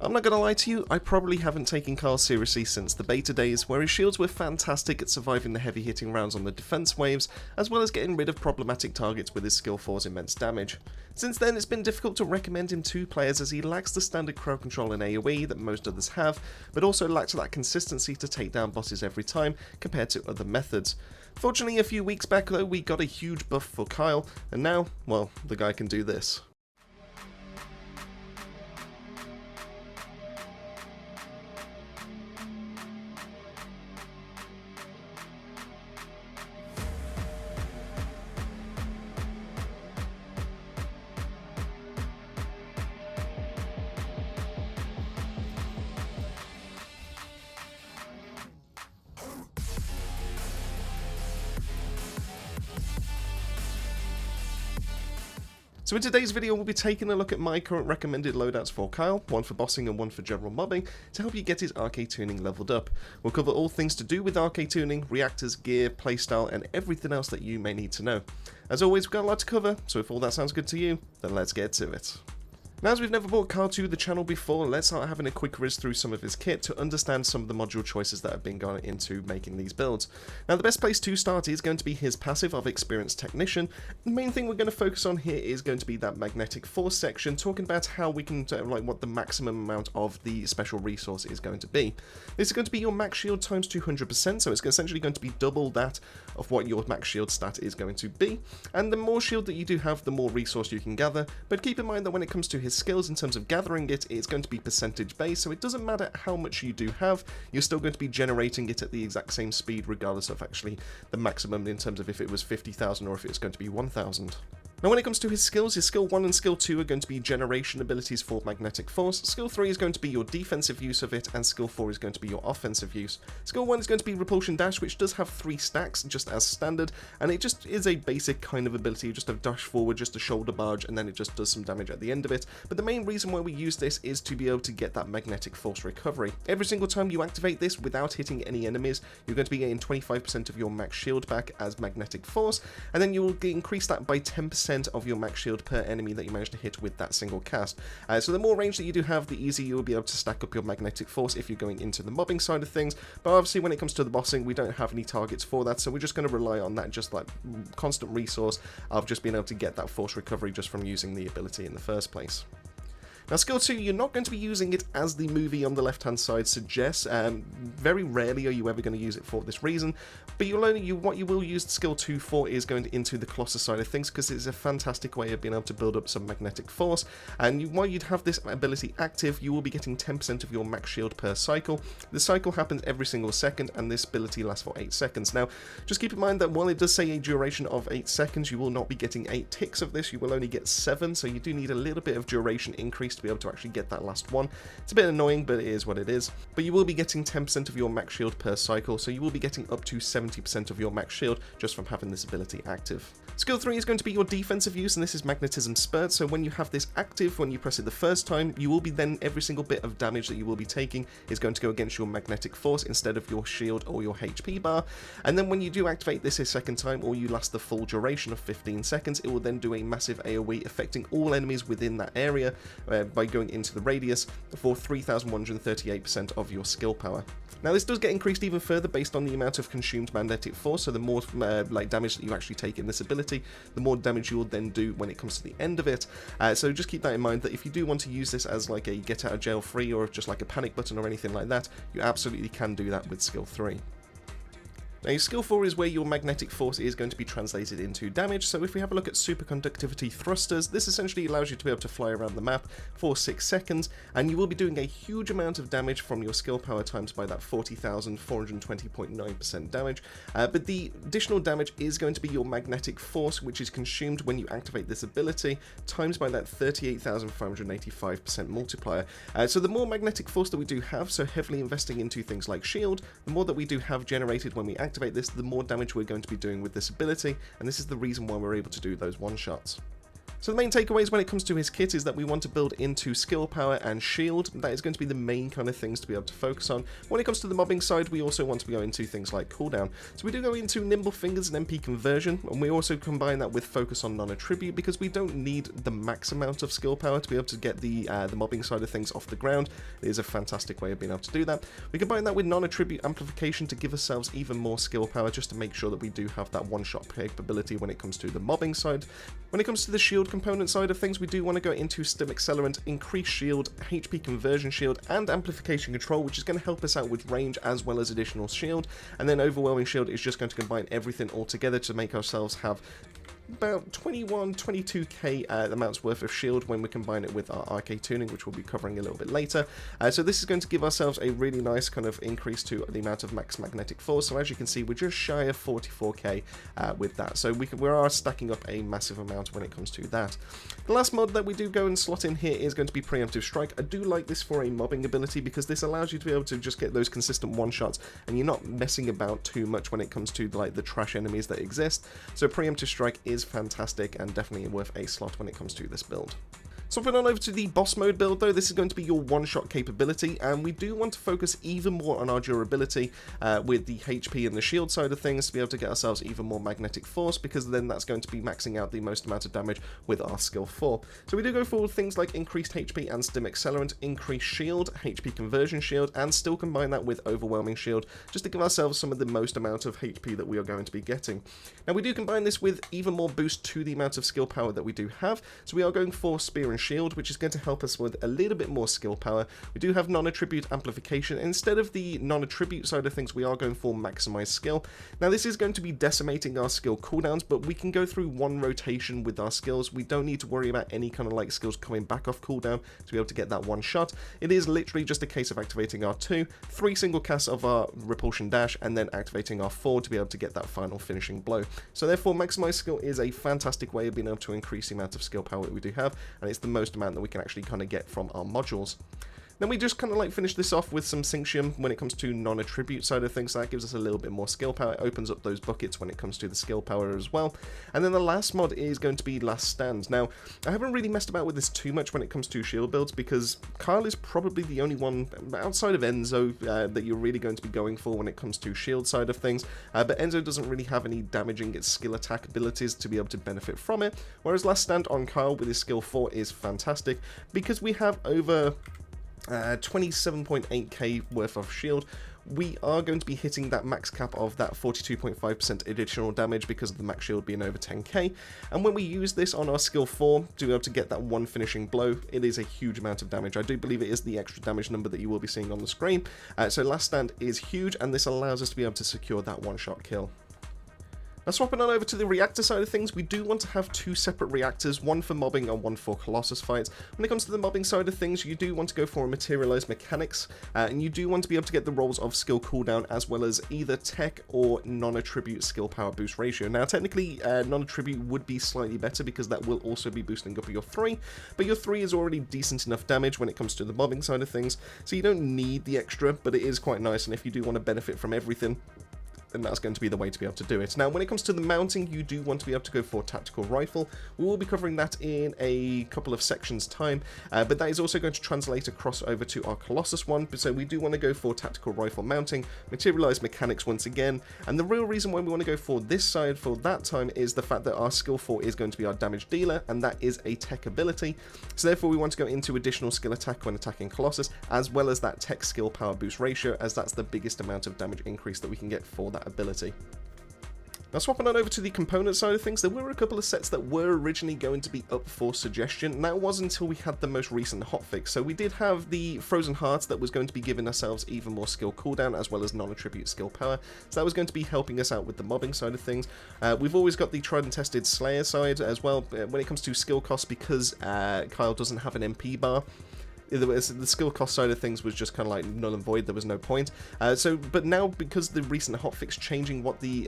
I'm not gonna lie to you, I probably haven't taken Carl seriously since the beta days, where his shields were fantastic at surviving the heavy hitting rounds on the defense waves, as well as getting rid of problematic targets with his skill 4's immense damage. Since then, it's been difficult to recommend him to players as he lacks the standard crowd control and AoE that most others have, but also lacks that consistency to take down bosses every time compared to other methods. Fortunately, a few weeks back though, we got a huge buff for Kyle, and now, well, the guy can do this. So in today's video, we'll be taking a look at my current recommended loadouts for Kyle, one for bossing and one for general mobbing, to help you get his Arche Tuning leveled up. We'll cover all things to do with Arche Tuning, reactors, gear, playstyle, and everything else that you may need to know. As always, we've got a lot to cover, so if all that sounds good to you, then let's get to it. Now, as we've never brought Kyle to the channel before, let's start having a quick whiz through some of his kit to understand some of the module choices that have been gone into making these builds. Now, the best place to start is going to be his passive of Experienced Technician. The main thing we're going to focus on here is going to be that Magnetic Force section, talking about how we can, what the maximum amount of the special resource is going to be. This is going to be your max shield times 200%, so it's essentially going to be double that of what your max shield stat is going to be. And the more shield that you do have, the more resource you can gather, but keep in mind that when it comes to his skills in terms of gathering it, it's going to be percentage based, so it doesn't matter how much you do have, you're still going to be generating it at the exact same speed regardless of actually the maximum in terms of if it was 50,000 or if it's going to be 1,000. Now when it comes to his skills, his skill 1 and skill 2 are going to be generation abilities for Magnetic Force, skill 3 is going to be your defensive use of it, and skill 4 is going to be your offensive use. Skill 1 is going to be Repulsion Dash, which does have 3 stacks just as standard, and it just is a basic kind of ability. You just have dash forward, just a shoulder barge, and then it just does some damage at the end of it. But the main reason why we use this is to be able to get that Magnetic Force recovery. Every single time you activate this without hitting any enemies, you're going to be getting 25% of your max shield back as Magnetic Force, and then you will increase that by 10% of your max shield per enemy that you manage to hit with that single cast. So the more range that you do have, the easier you'll be able to stack up your Magnetic Force if you're going into the mobbing side of things, but obviously when it comes to the bossing, we don't have any targets for that, so we're just going to rely on that just like constant resource of just being able to get that force recovery just from using the ability in the first place. Now skill 2, you're not going to be using it as the movie on the left hand side suggests. Very rarely are you ever going to use it for this reason, but what you will use skill 2 for is going into the Colossus side of things, because it's a fantastic way of being able to build up some magnetic force, and while you'd have this ability active, you will be getting 10% of your max shield per cycle. The cycle happens every single second, and this ability lasts for 8 seconds. Now just keep in mind that while it does say a duration of 8 seconds, you will not be getting 8 ticks of this, you will only get 7, so you do need a little bit of duration increase to be able to actually get that last one. It's a bit annoying, but it is what it is. But you will be getting 10% of your max shield per cycle, so you will be getting up to 70% of your max shield just from having this ability active. Skill 3 is going to be your defensive use, and this is Magnetism Spurt, so when you have this active, when you press it the first time, you will be then, every single bit of damage that you will be taking is going to go against your Magnetic Force instead of your shield or your HP bar, and then when you do activate this a second time, or you last the full duration of 15 seconds, it will then do a massive AoE affecting all enemies within that area by going into the radius for 3,138% of your skill power. Now this does get increased even further based on the amount of consumed magnetic force, so the more damage that you actually take in this ability, the more damage you will then do when it comes to the end of it. So just keep that in mind, that if you do want to use this as like a get out of jail free or just like a panic button or anything like that, you absolutely can do that with skill 3. Now, skill 4 is where your magnetic force is going to be translated into damage, so if we have a look at superconductivity thrusters, this essentially allows you to be able to fly around the map for 6 seconds, and you will be doing a huge amount of damage from your skill power times by that 40,420.9% damage, but the additional damage is going to be your magnetic force, which is consumed when you activate this ability, times by that 38,585% multiplier. So the more magnetic force that we do have, so heavily investing into things like shield, the more that we do have generated when we activate this, the more damage we're going to be doing with this ability, and this is the reason why we're able to do those one-shots. So the main takeaways when it comes to his kit is that we want to build into skill power and shield. That is going to be the main kind of things to be able to focus on. When it comes to the mobbing side, we also want to be going into things like cooldown. So we do go into nimble fingers and MP conversion, and we also combine that with focus on non-attribute because we don't need the max amount of skill power to be able to get the mobbing side of things off the ground. It is a fantastic way of being able to do that. We combine that with non-attribute amplification to give ourselves even more skill power, just to make sure that we do have that one-shot capability when it comes to the mobbing side. When it comes to the shield component side of things, we do want to go into stim accelerant, increased shield, HP conversion shield, and amplification control, which is going to help us out with range as well as additional shield. And then overwhelming shield is just going to combine everything all together to make ourselves have about 22k amounts worth of shield when we combine it with our Arche Tuning, which we'll be covering a little bit later. So this is going to give ourselves a really nice kind of increase to the amount of max magnetic force. So as you can see, we're just shy of 44k with that. So we are stacking up a massive amount when it comes to that. The last mod that we do go and slot in here is going to be Preemptive Strike. I do like this for a mobbing ability because this allows you to be able to just get those consistent one-shots and you're not messing about too much when it comes to like the trash enemies that exist. So Preemptive Strike is fantastic and definitely worth a slot when it comes to this build. So on over to the boss mode build though, this is going to be your one-shot capability, and we do want to focus even more on our durability with the HP and the shield side of things to be able to get ourselves even more magnetic force, because then that's going to be maxing out the most amount of damage with our skill 4. So we do go for things like increased HP and stim accelerant, increased shield, HP conversion shield, and still combine that with overwhelming shield, just to give ourselves some of the most amount of HP that we are going to be getting. Now we do combine this with even more boost to the amount of skill power that we do have, so we are going for spear and shield, which is going to help us with a little bit more skill power. We do have non-attribute amplification. Instead of the non-attribute side of things, we are going for maximized skill. Now this is going to be decimating our skill cooldowns, but we can go through one rotation with our skills. We don't need to worry about any kind of like skills coming back off cooldown to be able to get that one shot. It is literally just a case of activating our 2, 3 single casts of our repulsion dash, and then activating our 4 to be able to get that final finishing blow. So therefore maximized skill is a fantastic way of being able to increase the amount of skill power that we do have, and it's the most amount that we can actually kind of get from our modules. Then we just kind of like finish this off with some Synxium when it comes to non-attribute side of things, so that gives us a little bit more skill power. It opens up those buckets when it comes to the skill power as well. And then the last mod is going to be Last Stand. Now, I haven't really messed about with this too much when it comes to shield builds, because Kyle is probably the only one outside of Enzo that you're really going to be going for when it comes to shield side of things. But Enzo doesn't really have any damaging its skill attack abilities to be able to benefit from it, whereas Last Stand on Kyle with his skill 4 is fantastic, because we have over 27.8k worth of shield. We are going to be hitting that max cap of that 42.5% additional damage because of the max shield being over 10k, and when we use this on our skill 4 to be able to get that one finishing blow, it is a huge amount of damage. I do believe it is the extra damage number that you will be seeing on the screen. So Last Stand is huge, and this allows us to be able to secure that one-shot kill. Now swapping on over to the reactor side of things, we do want to have 2 separate reactors, one for mobbing and one for Colossus fights. When it comes to the mobbing side of things, you do want to go for a materialized mechanics, and you do want to be able to get the rolls of skill cooldown as well as either tech or non-attribute skill power boost ratio. Now technically non-attribute would be slightly better because that will also be boosting up your 3, but your 3 is already decent enough damage when it comes to the mobbing side of things, so you don't need the extra, but it is quite nice, and if you do want to benefit from everything, then that's going to be the way to be able to do it. Now, when it comes to the mounting, you do want to be able to go for tactical rifle. We will be covering that in a couple of sections time, but that is also going to translate across over to our Colossus one, so we do want to go for tactical rifle mounting, materialized mechanics once again, and the real reason why we want to go for this side for that time is the fact that our skill 4 is going to be our damage dealer, and that is a tech ability, so therefore we want to go into additional skill attack when attacking Colossus, as well as that tech skill power boost ratio, as that's the biggest amount of damage increase that we can get for that ability. Now swapping on over to the component side of things, there were a couple of sets that were originally going to be up for suggestion, and that was until we had the most recent hotfix. So we did have the Frozen Heart that was going to be giving ourselves even more skill cooldown as well as non-attribute skill power, so that was going to be helping us out with the mobbing side of things. We've always got the tried and tested Slayer side as well when it comes to skill cost, because Kyle doesn't have an MP bar. the skill cost side of things was just kind of like null and void. There was no point. But now, because the recent hotfix changing what the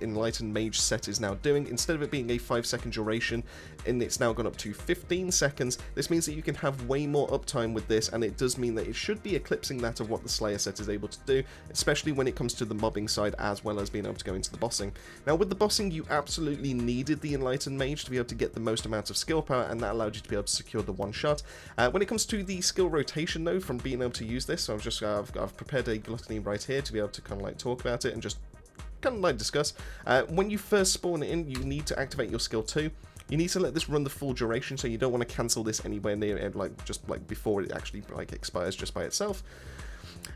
Enlightened Mage set is now doing, instead of it being a 5-second duration, and it's now gone up to 15 seconds, this means that you can have way more uptime with this, and it does mean that it should be eclipsing that of what the Slayer set is able to do, especially when it comes to the mobbing side as well as being able to go into the bossing. Now, with the bossing, you absolutely needed the Enlightened Mage to be able to get the most amount of skill power, and that allowed you to be able to secure the one shot. When it comes to the skill rotation, though, from being able to use this, so I've prepared a Gluttony right here to be able to kind of like talk about it and just kind of like discuss. When you first spawn in, you need to activate your skill 2. You need to let this run the full duration, so you don't want to cancel this anywhere near it, just before it actually expires just by itself.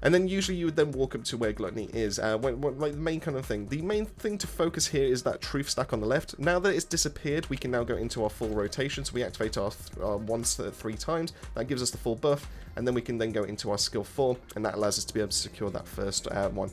And then usually you would then walk up to where Gluttony is. Like the main kind of thing. The main thing to focus here is that truth stack on the left. Now that it's disappeared, we can now go into our full rotation. So we activate our once 3 times. That gives us the full buff. And then we can then go into our skill 4, and that allows us to be able to secure that first one.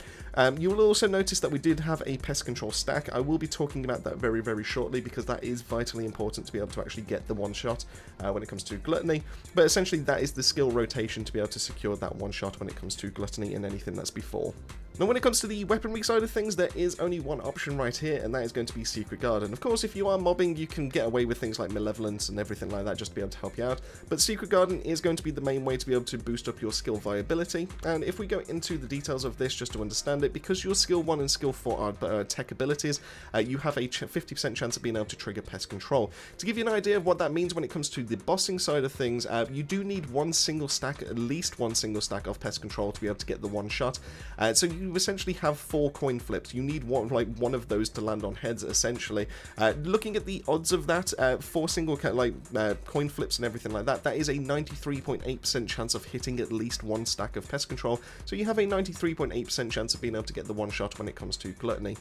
You will also notice that we did have a pest control stack. I will be talking about that very, very shortly, because that is vitally important to be able to actually get the one shot when it comes to Gluttony. But essentially that is the skill rotation to be able to secure that one shot when it comes to Gluttony and anything that's before. Now, when it comes to the weaponry side of things, there is only one option right here, and that is going to be Secret Guard. And of course, if you are mobbing, you can get away with things like Malevolence and everything like that just to be able to help you out. But Secret Garden is going to be the main way to be able to boost up your skill viability. And if we go into the details of this just to understand it, because your skill 1 and skill 4 are tech abilities, you have a 50% chance of being able to trigger pest control. To give you an idea of what that means when it comes to the bossing side of things, you do need at least one single stack of pest control to be able to get the one shot. So you essentially have 4 coin flips. You need one of those to land on heads, essentially. Looking at the odds of that, 4 single coin flips and everything like that, that is a 93.8% chance of hitting at least 1 stack of pest control. So you have a 93.8% chance of being able to get the one shot when it comes to Gluttony.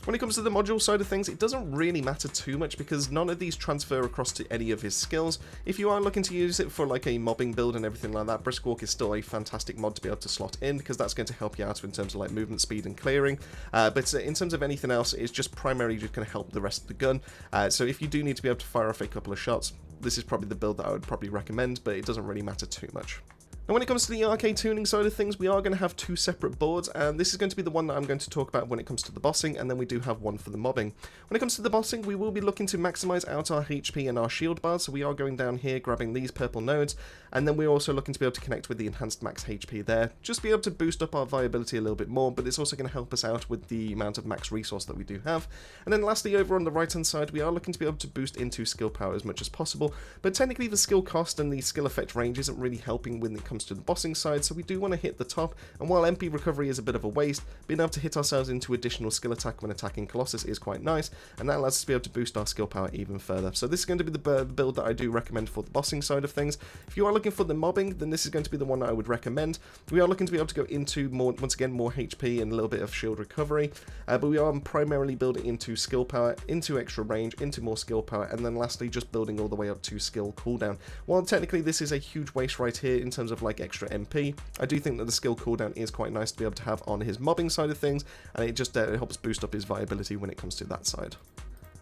When it comes to the module side of things, it doesn't really matter too much because none of these transfer across to any of his skills. If you are looking to use it for like a mobbing build and everything like that, Brisk Walk is still a fantastic mod to be able to slot in, because that's going to help you out in terms of like movement speed and clearing. But in terms of anything else, it's just primarily just going to help the rest of the gun. So if you do need to be able to fire off a couple of shots, this is probably the build that I would probably recommend, but it doesn't really matter too much. And when it comes to the Arche Tuning side of things, we are going to have 2 separate boards, and this is going to be the one that I'm going to talk about when it comes to the bossing, and then we do have one for the mobbing. When it comes to the bossing, we will be looking to maximize out our HP and our shield bars, so we are going down here, grabbing these purple nodes, and then we're also looking to be able to connect with the enhanced max HP there, just be able to boost up our viability a little bit more, but it's also going to help us out with the amount of max resource that we do have. And then lastly, over on the right hand side, we are looking to be able to boost into skill power as much as possible, but technically the skill cost and the skill effect range isn't really helping when it comes to the bossing side, so we do want to hit the top. And while MP recovery is a bit of a waste, being able to hit ourselves into additional skill attack when attacking Colossus is quite nice, and that allows us to be able to boost our skill power even further. So this is going to be the build that I do recommend for the bossing side of things. If you are looking for the mobbing, then this is going to be the one that I would recommend. We are looking to be able to go into once again more HP and a little bit of shield recovery, but we are primarily building into skill power, into extra range, into more skill power, and then lastly just building all the way up to skill cooldown. While technically this is a huge waste right here in terms of like extra MP, I do think that the skill cooldown is quite nice to be able to have on his mobbing side of things, and it just helps boost up his viability when it comes to that side.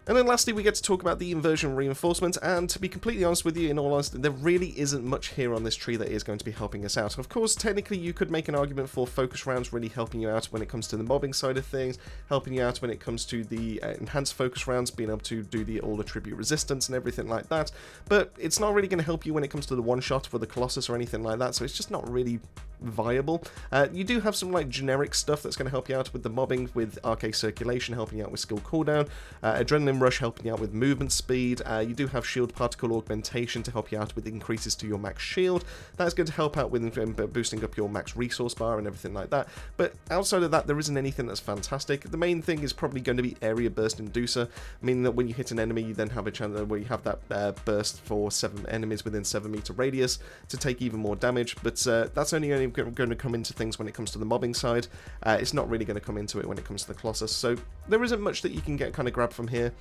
And then lastly, we get to talk about the Inversion Reinforcement, and to be completely honest with you, in all honesty, there really isn't much here on this tree that is going to be helping us out. Of course, technically you could make an argument for focus rounds really helping you out when it comes to the mobbing side of things, helping you out when it comes to the enhanced focus rounds, being able to do the all attribute resistance and everything like that, but it's not really going to help you when it comes to the one shot for the Colossus or anything like that, so it's just not really viable. You do have some like generic stuff that's going to help you out with the mobbing, with Arche Circulation helping you out with skill cooldown, Adrenaline Rush helping you out with movement speed, you do have Shield Particle Augmentation to help you out with increases to your max shield. That's going to help out with boosting up your max resource bar and everything like that, but outside of that there isn't anything that's fantastic. The main thing is probably going to be Area Burst Inducer, meaning that when you hit an enemy you then have a chance where you have that burst for 7 enemies within 7-meter radius to take even more damage, but that's only going to come into things when it comes to the mobbing side. It's not really going to come into it when it comes to the Colossus, so there isn't much that you can get grab from here,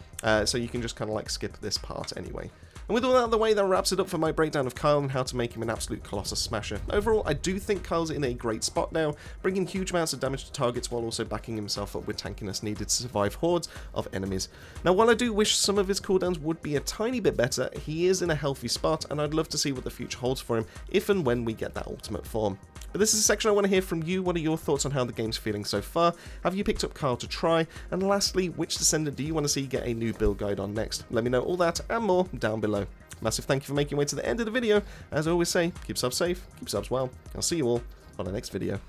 so you can just kind of like skip this part anyway. And with all that out of the way, that wraps it up for my breakdown of Kyle and how to make him an absolute Colossus smasher. Overall, I do think Kyle's in a great spot now, bringing huge amounts of damage to targets while also backing himself up with tankiness needed to survive hordes of enemies. Now, while I do wish some of his cooldowns would be a tiny bit better, he is in a healthy spot, and I'd love to see what the future holds for him if and when we get that ultimate form. But this is a section I want to hear from you. What are your thoughts on how the game's feeling so far? Have you picked up Kyle to try? And lastly, which Descendant do you want to see get a new build guide on next? Let me know all that and more down below. Massive thank you for making your way to the end of the video. As I always say, keep yourself safe, keep yourselves well. I'll see you all on the next video.